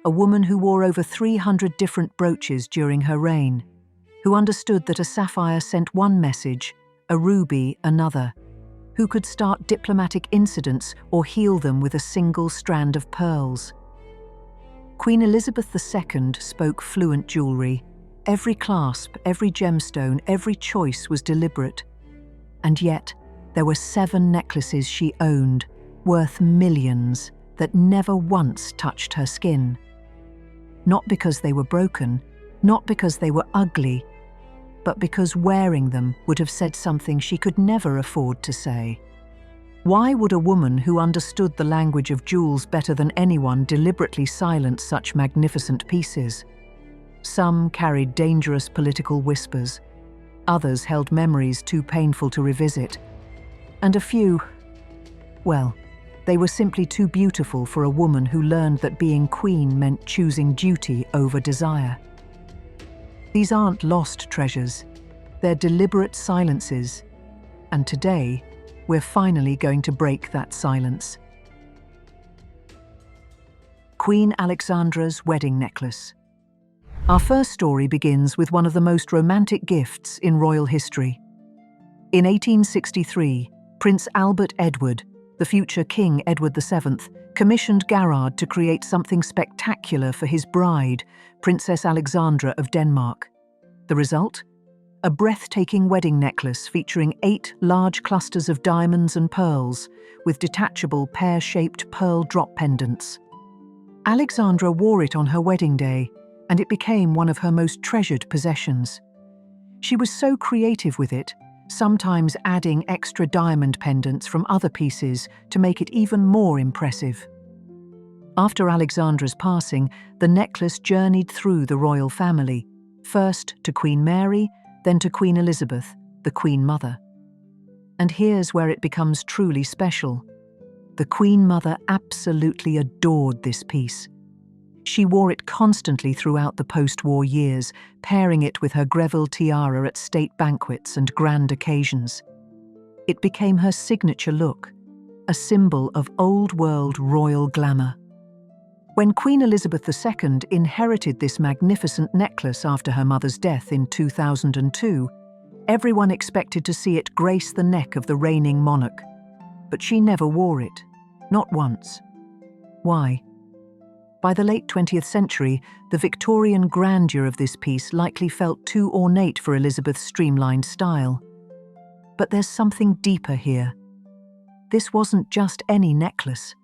a woman who wore over 300 different brooches during her reign, who understood that a sapphire sent one message, a ruby another, who could start diplomatic incidents or heal them with a single strand of pearls. Queen Elizabeth II spoke fluent jewelry. Every clasp, every gemstone, every choice was deliberate. And yet, there were 7 necklaces she owned, worth millions, that never once touched her skin. Not because they were broken, not because they were ugly, but because wearing them would have said something she could never afford to say. Why would a woman who understood the language of jewels better than anyone deliberately silence such magnificent pieces? Some carried dangerous political whispers, others held memories too painful to revisit, and a few, well, they were simply too beautiful for a woman who learned that being queen meant choosing duty over desire. These aren't lost treasures, they're deliberate silences, and today, we're finally going to break that silence. Queen Alexandra's wedding necklace. Our first story begins with one of the most romantic gifts in royal history. In 1863, Prince Albert Edward, the future King Edward VII, commissioned Garrard to create something spectacular for his bride, Princess Alexandra of Denmark. The result? A breathtaking wedding necklace featuring 8 large clusters of diamonds and pearls, with detachable pear-shaped pearl drop pendants. Alexandra wore it on her wedding day, and it became one of her most treasured possessions. She was so creative with it, sometimes adding extra diamond pendants from other pieces to make it even more impressive. After Alexandra's passing, the necklace journeyed through the royal family, first to Queen Mary, then to Queen Elizabeth, the Queen Mother. And here's where it becomes truly special. The Queen Mother absolutely adored this piece. She wore it constantly throughout the post-war years, pairing it with her Greville tiara at state banquets and grand occasions. It became her signature look, a symbol of old-world royal glamour. When Queen Elizabeth II inherited this magnificent necklace after her mother's death in 2002, everyone expected to see it grace the neck of the reigning monarch. But she never wore it, not once. Why? By the late 20th century, the Victorian grandeur of this piece likely felt too ornate for Elizabeth's streamlined style. But there's something deeper here. This wasn't just any necklace.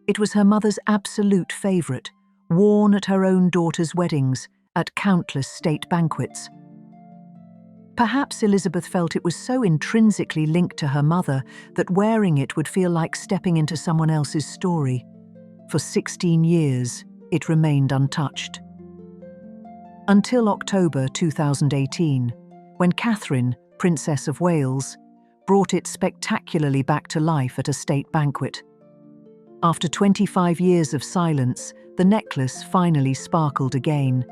It was her mother's absolute favourite, worn at her own daughter's weddings, at countless state banquets. Perhaps Elizabeth felt it was so intrinsically linked to her mother that wearing it would feel like stepping into someone else's story. For 16 years, it remained untouched. Until October 2018, when Catherine, Princess of Wales, brought it spectacularly back to life at a state banquet. After 25 years of silence, the necklace finally sparkled again,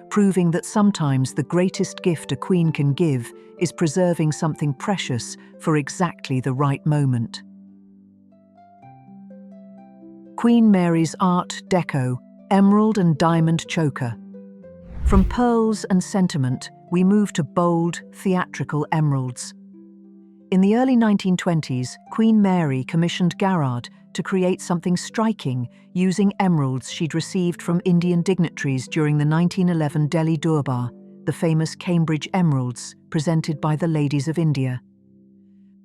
proving that sometimes the greatest gift a queen can give is preserving something precious for exactly the right moment. Queen Mary's Art Deco Emerald and Diamond Choker. From pearls and sentiment, we move to bold, theatrical emeralds. In the early 1920s, Queen Mary commissioned Garrard to create something striking using emeralds she'd received from Indian dignitaries during the 1911 Delhi Durbar, the famous Cambridge emeralds presented by the Ladies of India.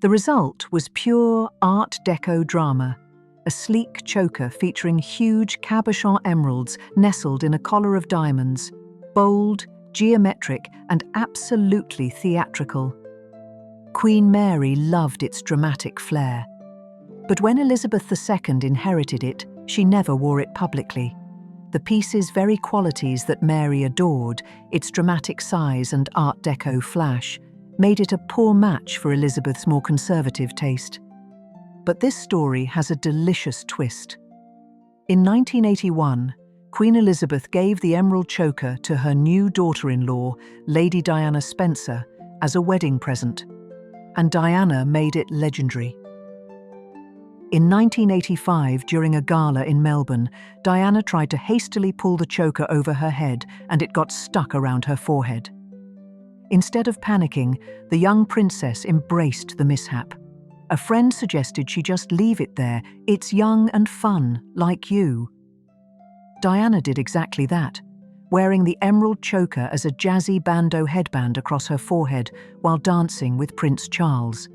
The result was pure Art Deco drama, a sleek choker featuring huge cabochon emeralds nestled in a collar of diamonds, bold, geometric, and absolutely theatrical. Queen Mary loved its dramatic flair. But when Elizabeth II inherited it, she never wore it publicly. The piece's very qualities that Mary adored, its dramatic size and Art Deco flash, made it a poor match for Elizabeth's more conservative taste. But this story has a delicious twist. In 1981, Queen Elizabeth gave the emerald choker to her new daughter-in-law, Lady Diana Spencer, as a wedding present, and Diana made it legendary. In 1985, during a gala in Melbourne, Diana tried to hastily pull the choker over her head and it got stuck around her forehead. Instead of panicking, the young princess embraced the mishap. A friend suggested she just leave it there. It's young and fun, like you. Diana did exactly that, wearing the emerald choker as a jazzy bandeau headband across her forehead while dancing with Prince Charles.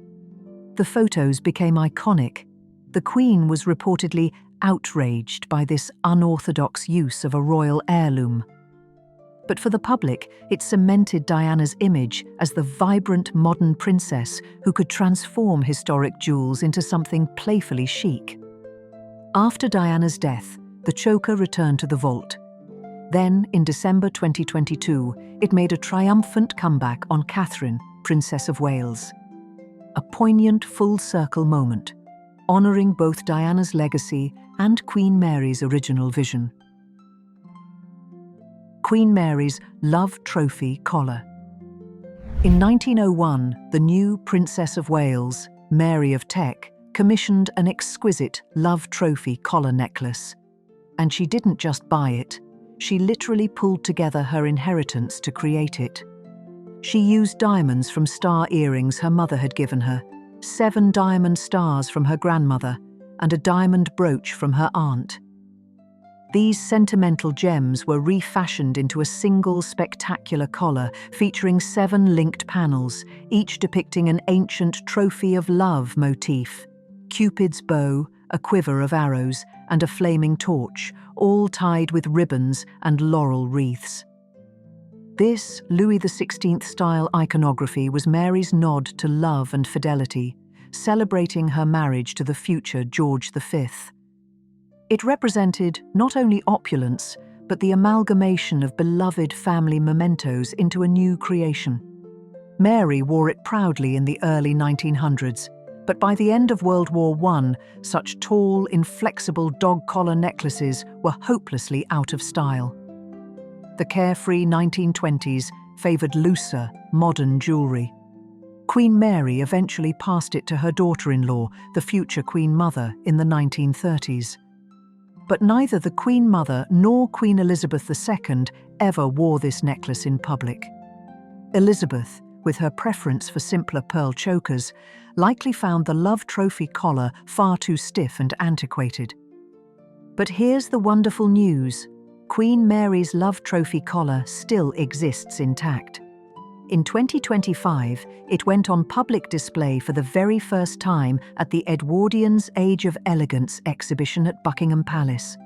The photos became iconic. The Queen was reportedly outraged by this unorthodox use of a royal heirloom. But for the public, it cemented Diana's image as the vibrant modern princess who could transform historic jewels into something playfully chic. After Diana's death, the choker returned to the vault. Then, in December 2022, it made a triumphant comeback on Catherine, Princess of Wales. A poignant full-circle moment, honouring both Diana's legacy and Queen Mary's original vision. Queen Mary's Love Trophy Collar. In 1901, the new Princess of Wales, Mary of Teck, commissioned an exquisite Love Trophy collar necklace. And she didn't just buy it, she literally pulled together her inheritance to create it. She used diamonds from star earrings her mother had given her, 7 diamond stars from her grandmother, and a diamond brooch from her aunt. These sentimental gems were refashioned into a single spectacular collar featuring 7 linked panels, each depicting an ancient trophy of love motif: Cupid's bow, a quiver of arrows, and a flaming torch, all tied with ribbons and laurel wreaths. This Louis XVI-style iconography was Mary's nod to love and fidelity, celebrating her marriage to the future George V. It represented not only opulence, but the amalgamation of beloved family mementos into a new creation. Mary wore it proudly in the early 1900s, but by the end of World War I, such tall, inflexible dog collar necklaces were hopelessly out of style. The carefree 1920s favoured looser, modern jewellery. Queen Mary eventually passed it to her daughter-in-law, the future Queen Mother, in the 1930s. But neither the Queen Mother nor Queen Elizabeth II ever wore this necklace in public. Elizabeth, with her preference for simpler pearl chokers, likely found the Love Trophy collar far too stiff and antiquated. But here's the wonderful news. Queen Mary's Love Trophy collar still exists intact. In 2025, it went on public display for the very first time at the Edwardian's Age of Elegance exhibition at Buckingham Palace.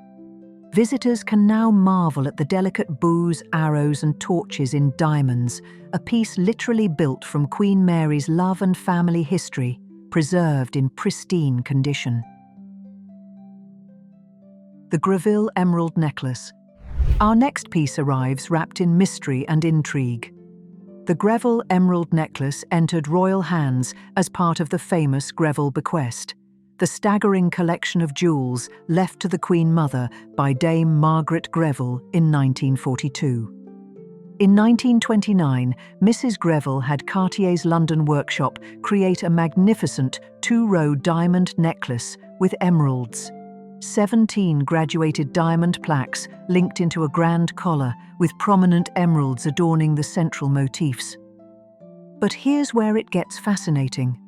Visitors can now marvel at the delicate bows, arrows, and torches in diamonds, a piece literally built from Queen Mary's love and family history, preserved in pristine condition. The Greville Emerald Necklace. Our next piece arrives wrapped in mystery and intrigue. The Greville Emerald Necklace entered royal hands as part of the famous Greville Bequest, the staggering collection of jewels left to the Queen Mother by Dame Margaret Greville in 1942. In 1929, Mrs. Greville had Cartier's London workshop create a magnificent 2-row diamond necklace with emeralds. 17 graduated diamond plaques linked into a grand collar with prominent emeralds adorning the central motifs. But here's where it gets fascinating.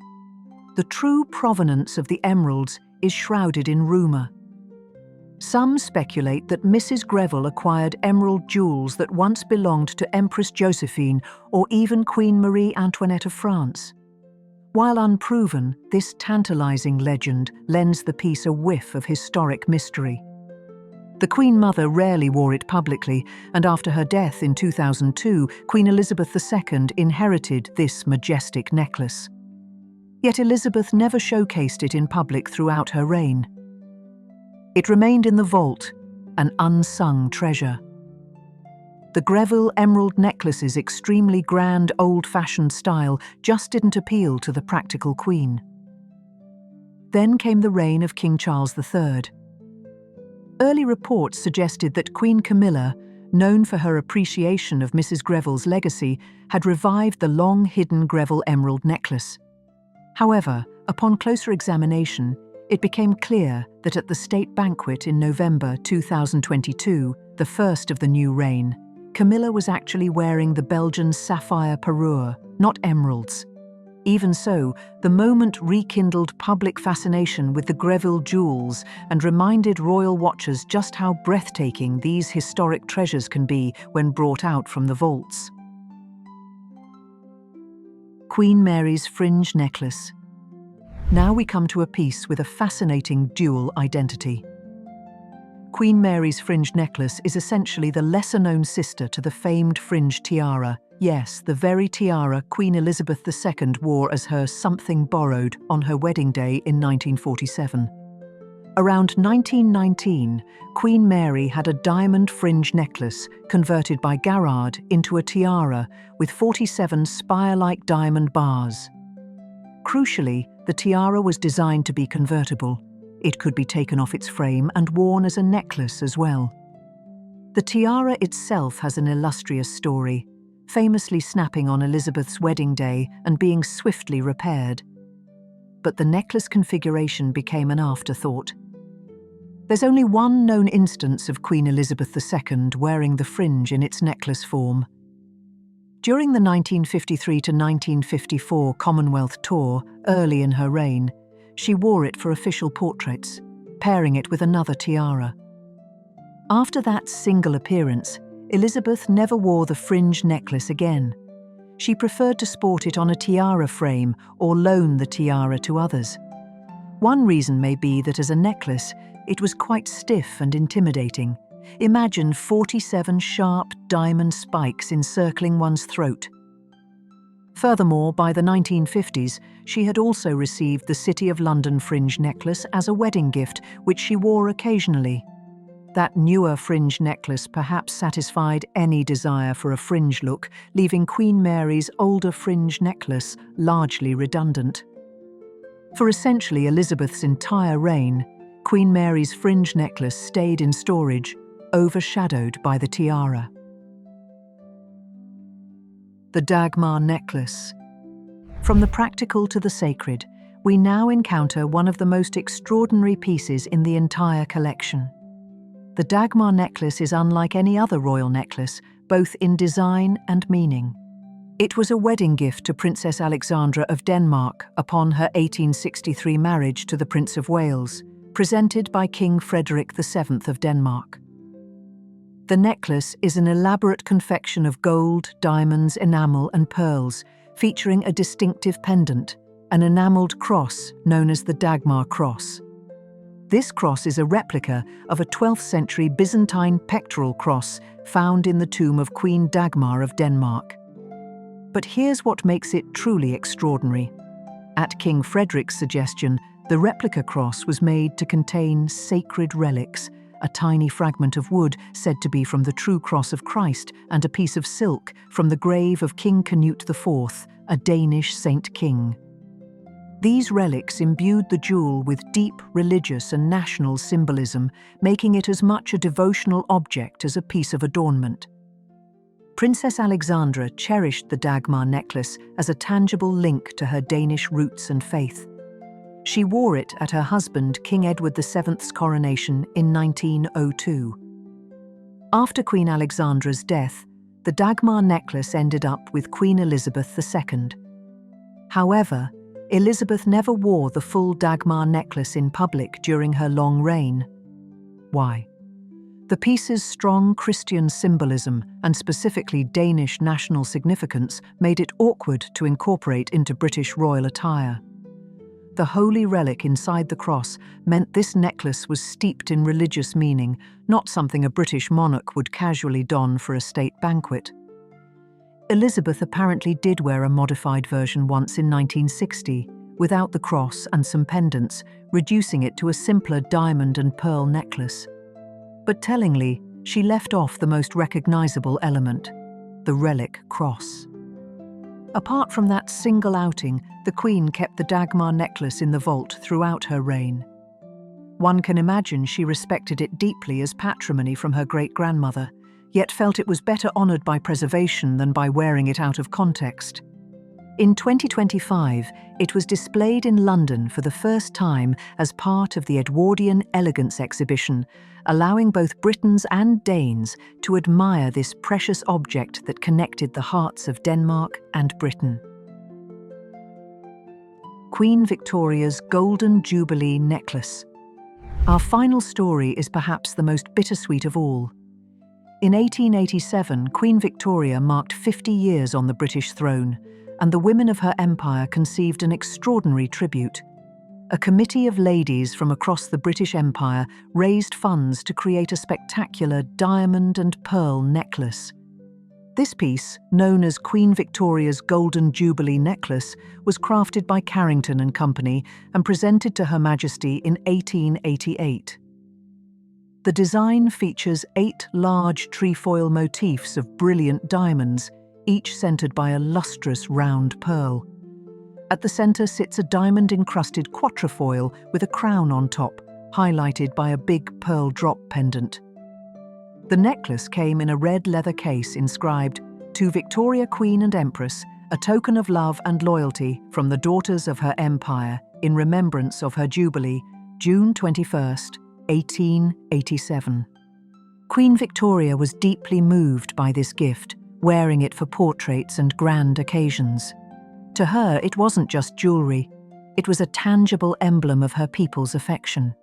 The true provenance of the emeralds is shrouded in rumour. Some speculate that Mrs. Greville acquired emerald jewels that once belonged to Empress Josephine or even Queen Marie Antoinette of France. While unproven, this tantalising legend lends the piece a whiff of historic mystery. The Queen Mother rarely wore it publicly, and after her death in 2002, Queen Elizabeth II inherited this majestic necklace. Yet Elizabeth never showcased it in public throughout her reign. It remained in the vault, an unsung treasure. The Greville Emerald Necklace's extremely grand, old-fashioned style just didn't appeal to the practical queen. Then came the reign of King Charles III. Early reports suggested that Queen Camilla, known for her appreciation of Mrs. Greville's legacy, had revived the long-hidden Greville Emerald Necklace. However, upon closer examination, It became clear that at the state banquet in November 2022, the first of the new reign, Camilla was actually wearing the Belgian sapphire parure, not emeralds. Even so, the moment rekindled public fascination with the Greville jewels and reminded royal watchers just how breathtaking these historic treasures can be when brought out from the vaults. Queen Mary's fringe necklace. Now we come to a piece with a fascinating dual identity. Queen Mary's fringe necklace is essentially the lesser-known sister to the famed fringe tiara. Yes, the very tiara Queen Elizabeth II wore as her something borrowed on her wedding day in 1947. Around 1919, Queen Mary had a diamond fringe necklace converted by Garrard into a tiara with 47 spire-like diamond bars. Crucially, the tiara was designed to be convertible. It could be taken off its frame and worn as a necklace as well. The tiara itself has an illustrious story, famously snapping on Elizabeth's wedding day and being swiftly repaired. But the necklace configuration became an afterthought. There's only one known instance of Queen Elizabeth II wearing the fringe in its necklace form. During the 1953 to 1954 Commonwealth tour, early in her reign, she wore it for official portraits, pairing it with another tiara. After that single appearance, Elizabeth never wore the fringe necklace again. She preferred to sport it on a tiara frame or loan the tiara to others. One reason may be that as a necklace, it was quite stiff and intimidating. Imagine 47 sharp diamond spikes encircling one's throat. Furthermore, by the 1950s, she had also received the City of London fringe necklace as a wedding gift, which she wore occasionally. That newer fringe necklace perhaps satisfied any desire for a fringe look, leaving Queen Mary's older fringe necklace largely redundant. For essentially Elizabeth's entire reign, Queen Mary's fringe necklace stayed in storage, overshadowed by the tiara. The Dagmar necklace. From the practical to the sacred, we now encounter one of the most extraordinary pieces in the entire collection. The Dagmar necklace is unlike any other royal necklace, both in design and meaning. It was a wedding gift to Princess Alexandra of Denmark upon her 1863 marriage to the Prince of Wales, presented by King Frederick VII of Denmark. The necklace is an elaborate confection of gold, diamonds, enamel and pearls, featuring a distinctive pendant, an enameled cross known as the Dagmar cross. This cross is a replica of a 12th century Byzantine pectoral cross found in the tomb of Queen Dagmar of Denmark. But here's what makes it truly extraordinary. At King Frederick's suggestion, the replica cross was made to contain sacred relics, a tiny fragment of wood said to be from the true cross of Christ and a piece of silk from the grave of King Canute IV, a Danish saint king. These relics imbued the jewel with deep religious and national symbolism, making it as much a devotional object as a piece of adornment. Princess Alexandra cherished the Dagmar necklace as a tangible link to her Danish roots and faith. She wore it at her husband King Edward VII's coronation in 1902. After Queen Alexandra's death, the Dagmar necklace ended up with Queen Elizabeth II. However, Elizabeth never wore the full Dagmar necklace in public during her long reign. Why? The piece's strong Christian symbolism and specifically Danish national significance made it awkward to incorporate into British royal attire. The holy relic inside the cross meant this necklace was steeped in religious meaning, not something a British monarch would casually don for a state banquet. Elizabeth apparently did wear a modified version once in 1960, without the cross and some pendants, reducing it to a simpler diamond and pearl necklace. But tellingly, she left off the most recognizable element, the relic cross. Apart from that single outing, the Queen kept the Dagmar necklace in the vault throughout her reign. One can imagine she respected it deeply as patrimony from her great-grandmother, yet felt it was better honoured by preservation than by wearing it out of context. In 2025, it was displayed in London for the first time as part of the Edwardian Elegance exhibition, allowing both Britons and Danes to admire this precious object that connected the hearts of Denmark and Britain. Queen Victoria's Golden Jubilee necklace. Our final story is perhaps the most bittersweet of all. In 1887, Queen Victoria marked 50 years on the British throne, and the women of her empire conceived an extraordinary tribute. A committee of ladies from across the British Empire raised funds to create a spectacular diamond and pearl necklace. This piece, known as Queen Victoria's Golden Jubilee necklace, was crafted by Carrington and Company and presented to Her Majesty in 1888. The design features 8 large trefoil motifs of brilliant diamonds, each centered by a lustrous round pearl. At the center sits a diamond-encrusted quatrefoil with a crown on top, highlighted by a big pearl drop pendant. The necklace came in a red leather case inscribed, "To Victoria, Queen and Empress, a token of love and loyalty from the daughters of her empire in remembrance of her Jubilee, June 21st, 1887. Queen Victoria was deeply moved by this gift, wearing it for portraits and grand occasions. To her, it wasn't just jewelry. It was a tangible emblem of her people's affection.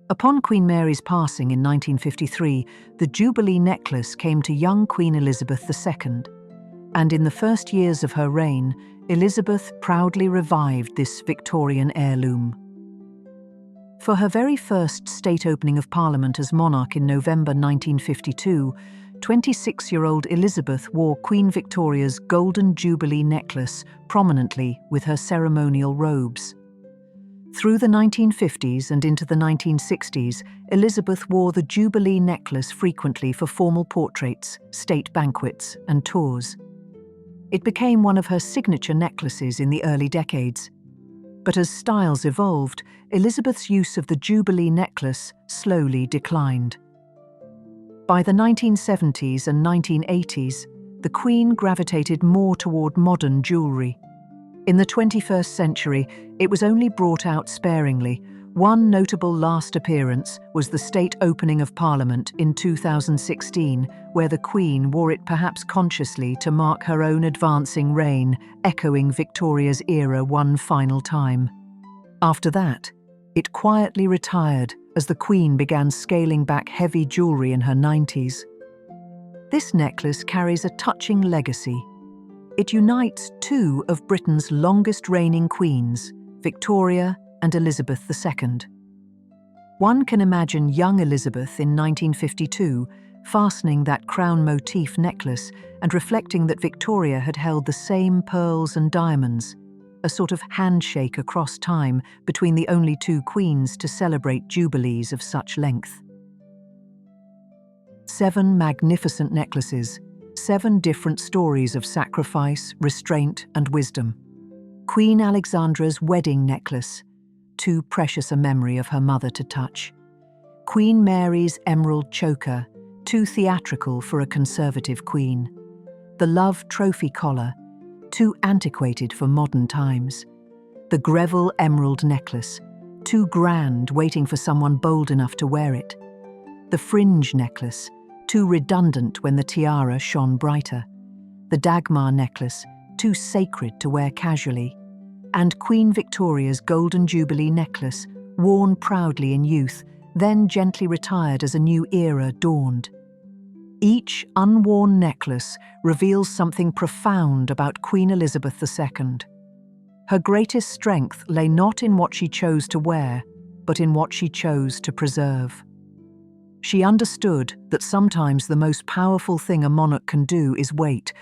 Upon Queen Mary's passing in 1953, the Jubilee necklace came to young Queen Elizabeth II, and in the first years of her reign, Elizabeth proudly revived this Victorian heirloom. For her very first state opening of Parliament as monarch in November 1952, 26-year-old Elizabeth wore Queen Victoria's Golden Jubilee necklace prominently with her ceremonial robes. Through the 1950s and into the 1960s, Elizabeth wore the Jubilee necklace frequently for formal portraits, state banquets, and tours. It became one of her signature necklaces in the early decades. But as styles evolved, Elizabeth's use of the Jubilee necklace slowly declined. By the 1970s and 1980s, the Queen gravitated more toward modern jewelry. In the 21st century, it was only brought out sparingly. One notable last appearance was the state opening of Parliament in 2016, where the Queen wore it perhaps consciously to mark her own advancing reign, echoing Victoria's era one final time. After that, it quietly retired as the Queen began scaling back heavy jewelry in her 90s. This necklace carries a touching legacy. It unites 2 of Britain's longest reigning queens, Victoria and Elizabeth II. One can imagine young Elizabeth in 1952 fastening that crown motif necklace and reflecting that Victoria had held the same pearls and diamonds, a sort of handshake across time between the only 2 queens to celebrate jubilees of such length. 7 magnificent necklaces, 7 different stories of sacrifice, restraint, and wisdom. Queen Alexandra's wedding necklace, too precious a memory of her mother to touch. Queen Mary's emerald choker, too theatrical for a conservative queen. The Love Trophy collar, too antiquated for modern times. The Greville emerald necklace, too grand, waiting for someone bold enough to wear it. The Fringe necklace, too redundant when the tiara shone brighter. The Dagmar necklace, too sacred to wear casually. And Queen Victoria's Golden Jubilee necklace, worn proudly in youth, then gently retired as a new era dawned. Each unworn necklace reveals something profound about Queen Elizabeth II. Her greatest strength lay not in what she chose to wear, but in what she chose to preserve. She understood that sometimes the most powerful thing a monarch can do is wait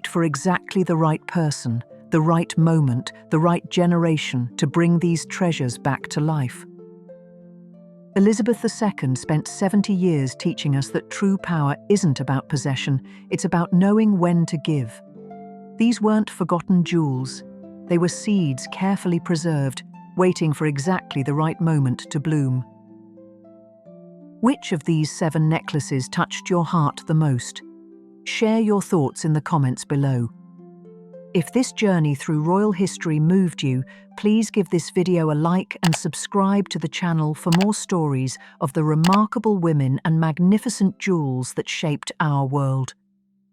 for exactly the right person, the right moment, the right generation to bring these treasures back to life. Elizabeth II spent 70 years teaching us that true power isn't about possession, it's about knowing when to give. These weren't forgotten jewels. They were seeds carefully preserved, waiting for exactly the right moment to bloom. Which of these 7 necklaces touched your heart the most? Share your thoughts in the comments below. If this journey through royal history moved you, please give this video a like and subscribe to the channel for more stories of the remarkable women and magnificent jewels that shaped our world.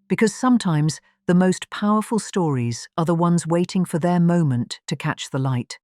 Because sometimes the most powerful stories are the ones waiting for their moment to catch the light.